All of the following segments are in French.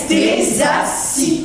restez assis.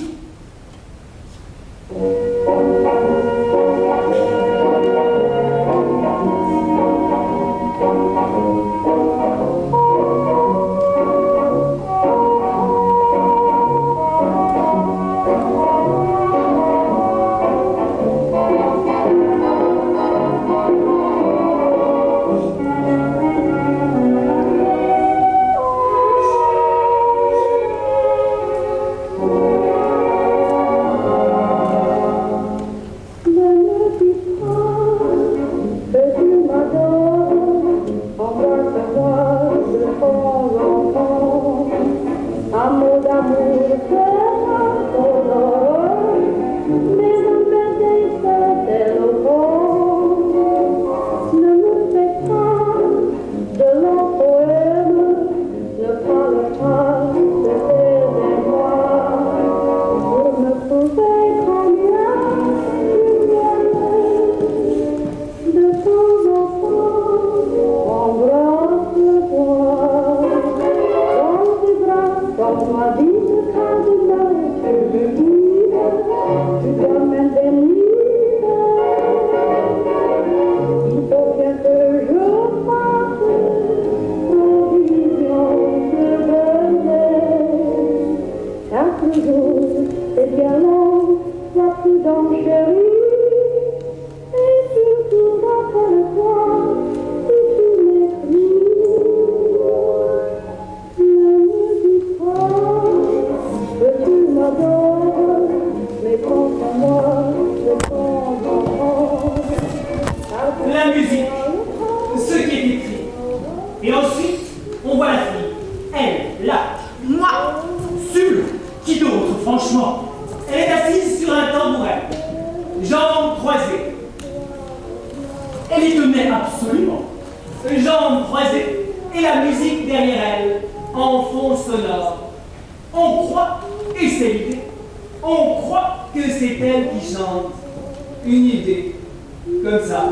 La musique, ce qui est écrit. Et ensuite, on voit la fille. Elle, là. Moi. Sul. Qui d'autre, franchement? Elle est assise sur un tambouret. Jambes croisées. Elle y tenait absolument. Jambes croisées. Et la musique derrière elle, en fond sonore. On croit, et c'est l'idée, on croit que c'est elle qui chante. Une idée, comme ça.